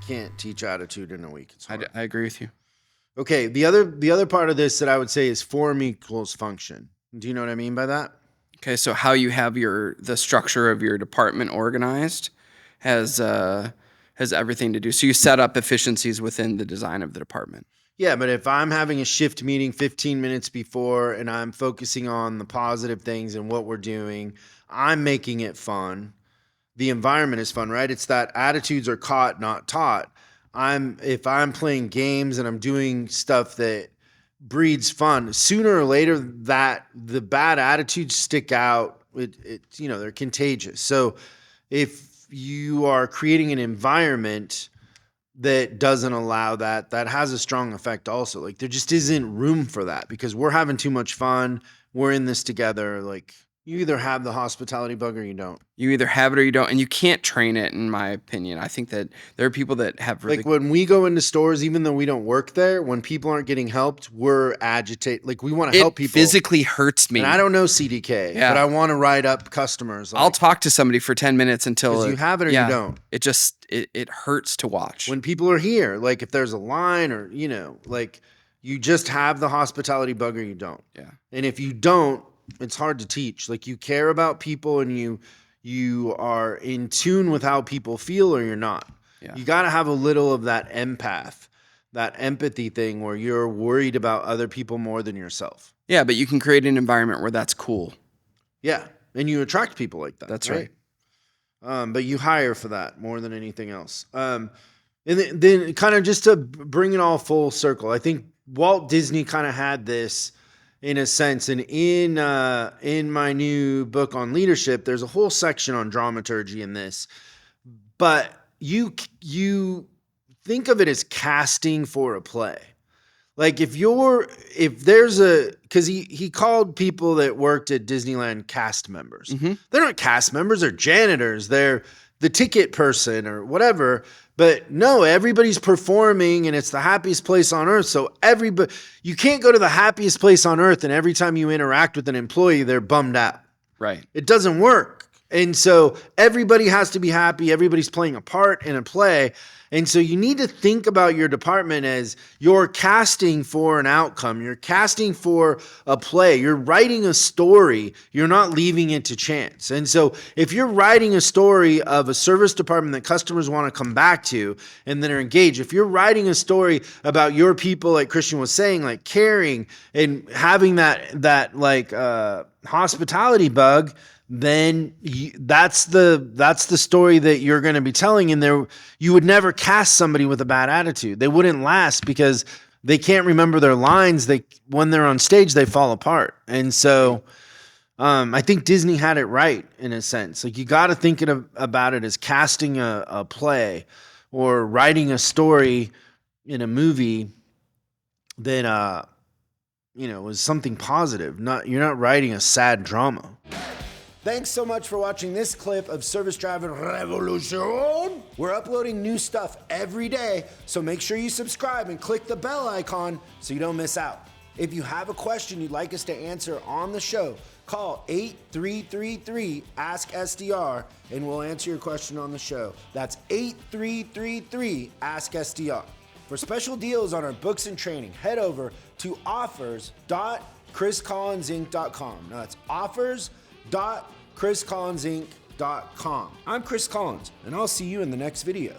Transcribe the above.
can't teach attitude in a week. It's hard. I agree with you. Okay, the other part of this that I would say is form equals function. Do you know what I mean by that? Okay, so how you have the structure of your department organized has everything to do. So you set up efficiencies within the design of the department. Yeah, but if I'm having a shift meeting 15 minutes before and I'm focusing on the positive things and what we're doing, I'm making it fun. The environment is fun, right? It's that attitudes are caught, not taught. If I'm playing games and I'm doing stuff that breeds fun, sooner or later that the bad attitudes stick out. They're contagious. So if you are creating an environment that doesn't allow that has a strong effect also. Like there just isn't room for that because we're having too much fun. We're in this together. Like you either have the hospitality bug or you don't. You either have it or you don't, and you can't train it, in my opinion. I think that there are people that have really... Like when we go into stores, even though we don't work there, when people aren't getting helped, we're agitated. Like we want to help people. It physically hurts me. And I don't know CDK, but I want to write up customers. I'll talk to somebody for 10 minutes until... you have it or you don't. It hurts to watch. When people are here, like if there's a line or, like you just have the hospitality bug or you don't. Yeah. And if you don't, it's hard to teach. Like you care about people and you are in tune with how people feel or you're not. Yeah. You got to have a little of that empath, that empathy thing where you're worried about other people more than yourself. Yeah, but you can create an environment where that's cool. Yeah, and you attract people like that. That's right. But you hire for that more than anything else. And then kind of just to bring it all full circle, I think Walt Disney kind of had this in a sense. And in my new book on leadership, there's a whole section on dramaturgy in this. But you think of it as casting for a play. Like because he called people that worked at Disneyland cast members. Mm-hmm. They're not cast members, they're janitors. They're the ticket person or whatever. But no, everybody's performing and it's the happiest place on earth. So you can't go to the happiest place on earth and every time you interact with an employee, they're bummed out. Right. It doesn't work. And so everybody has to be happy. Everybody's playing a part in a play. And so you need to think about your department as you're casting for an outcome. You're casting for a play. You're writing a story. You're not leaving it to chance. And so if you're writing a story of a service department that customers want to come back to and that are engaged, if you're writing a story about your people, like Christian was saying, like caring and having that hospitality bug, then that's the story that you're going to be telling. And you would never cast somebody with a bad attitude. They wouldn't last because they can't remember their lines. When they're on stage, they fall apart. And so I think Disney had it right in a sense. Like you got to think about it as casting a play or writing a story in a movie that was something positive. You're not writing a sad drama. Thanks so much for watching this clip of Service Driving Revolution. We're uploading new stuff every day, so make sure you subscribe and click the bell icon so you don't miss out. If you have a question you'd like us to answer on the show, call 8333-ASK-SDR and we'll answer your question on the show. That's 8333-ASK-SDR. For special deals on our books and training, head over to offers.chriscollinsinc.com. Now that's offers.chriscollinsinc.com. I'm Chris Collins, and I'll see you in the next video.